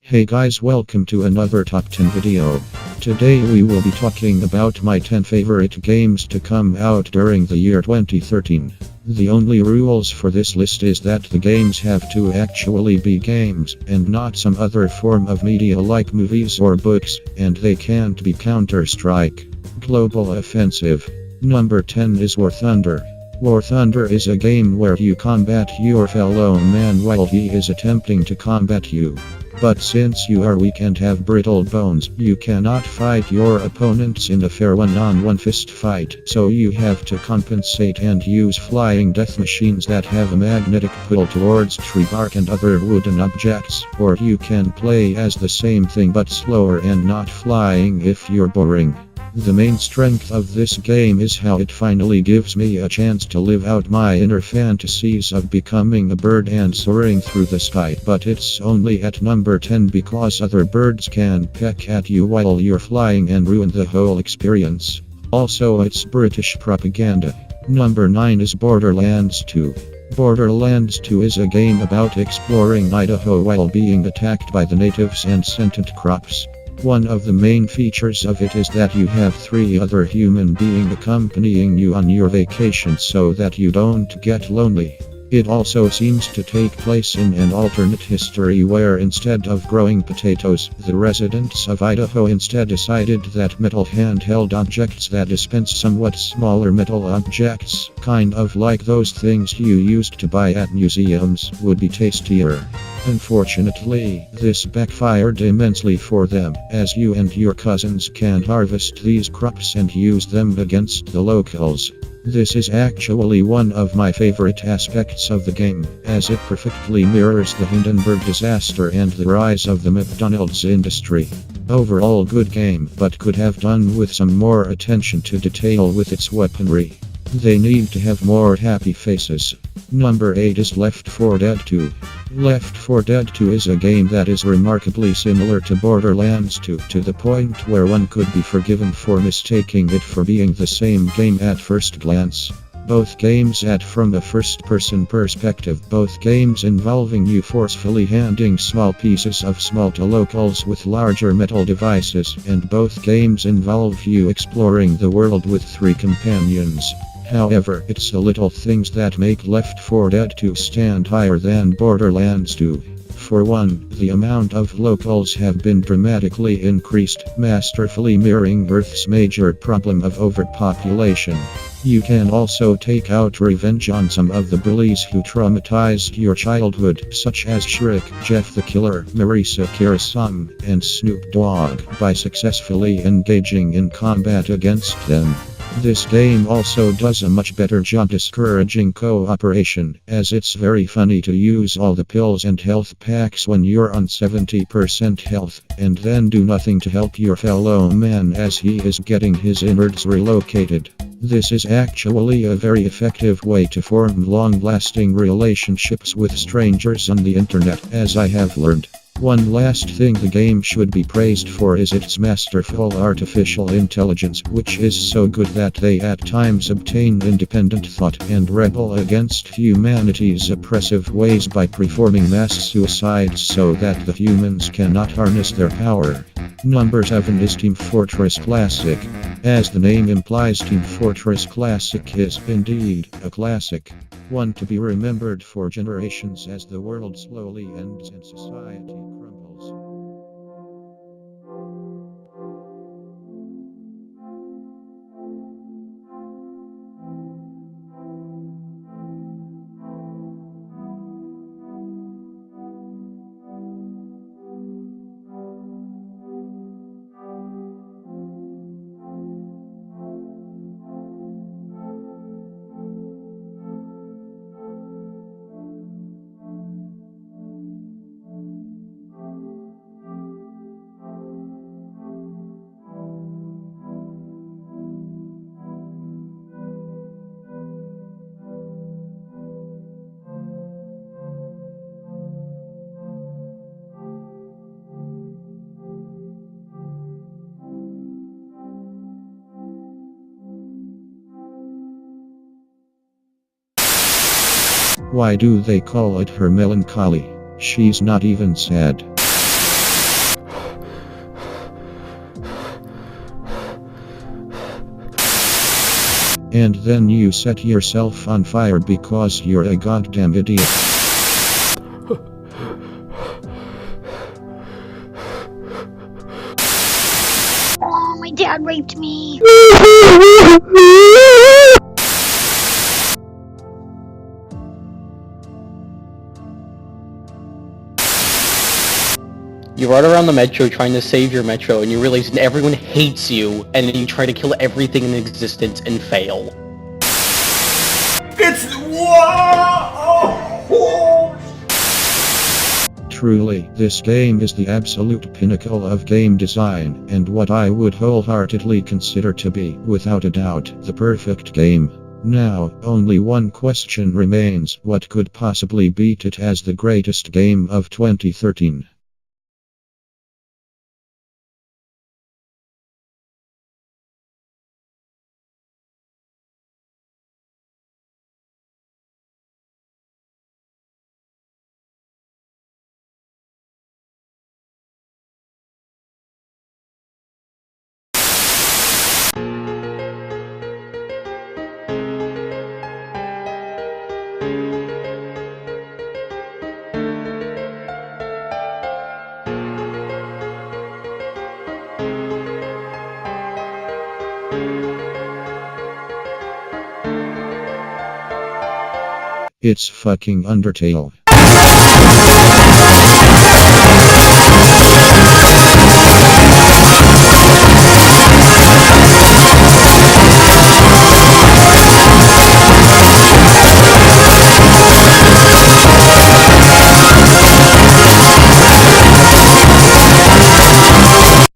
Hey guys, welcome to another top 10 video. Today we will be talking about my 10 favorite games to come out during the year 2013. The only rules for this list is that the games have to actually be games and not some other form of media like movies or books, and they can't be Counter-Strike. Global Offensive. Number 10 is War Thunder. War Thunder is a game where you combat your fellow man while he is attempting to combat you. But since you are weak and have brittle bones, you cannot fight your opponents in a fair one-on-one fist fight, so you have to compensate and use flying death machines that have a magnetic pull towards tree bark and other wooden objects, or you can play as the same thing but slower and not flying if you're boring. The main strength of this game is how it finally gives me a chance to live out my inner fantasies of becoming a bird and soaring through the sky, but it's only at number 10 because other birds can peck at you while you're flying and ruin the whole experience. Also, it's British propaganda. Number 9 is Borderlands 2. Borderlands 2 is a game about exploring Idaho while being attacked by the natives and sentient crops. One of the main features of it is that you have 3 other human beings accompanying you on your vacation so that you don't get lonely. It also seems to take place in an alternate history where instead of growing potatoes, the residents of Idaho instead decided that metal handheld objects that dispense somewhat smaller metal objects, kind of like those things you used to buy at museums, would be tastier. Unfortunately, this backfired immensely for them, as you and your cousins can harvest these crops and use them against the locals. This is actually one of my favorite aspects of the game, as it perfectly mirrors the Hindenburg disaster and the rise of the McDonald's industry. Overall good game, but could have done with some more attention to detail with its weaponry. They need to have more happy faces. Number 8 is Left 4 Dead 2. Left 4 Dead 2 is a game that is remarkably similar to Borderlands 2 to the point where one could be forgiven for mistaking it for being the same game at first glance. Both games add from a first-person perspective, both games involving you forcefully handing small pieces of small to locals with larger metal devices, and both games involve you exploring the world with 3 companions. However, it's the little things that make Left 4 Dead 2 stand higher than Borderlands 2. For one, the amount of locals have been dramatically increased, masterfully mirroring Earth's major problem of overpopulation. You can also take out revenge on some of the bullies who traumatized your childhood, such as Shrek, Jeff the Killer, Marisa Kirsum, and Snoop Dogg, by successfully engaging in combat against them. This game also does a much better job discouraging cooperation, as it's very funny to use all the pills and health packs when you're on 70% health, and then do nothing to help your fellow man as he is getting his innards relocated. This is actually a very effective way to form long-lasting relationships with strangers on the internet, as I have learned. One last thing the game should be praised for is its masterful artificial intelligence, which is so good that they at times obtain independent thought and rebel against humanity's oppressive ways by performing mass suicides so that the humans cannot harness their power. Number 7 is Team Fortress Classic. As the name implies, Team Fortress Classic is indeed a classic. One to be remembered for generations as the world slowly ends and society crumbles. Why do they call it her melancholy? She's not even sad. And then you set yourself on fire because you're a goddamn idiot. Oh, my dad raped me. You run around the metro trying to save your metro, and you realize everyone hates you, and then you try to kill everything in existence and fail. It's whoa! Truly, this game is the absolute pinnacle of game design, and what I would wholeheartedly consider to be, without a doubt, the perfect game. Now, only one question remains: what could possibly beat it as the greatest game of 2013? It's fucking Undertale.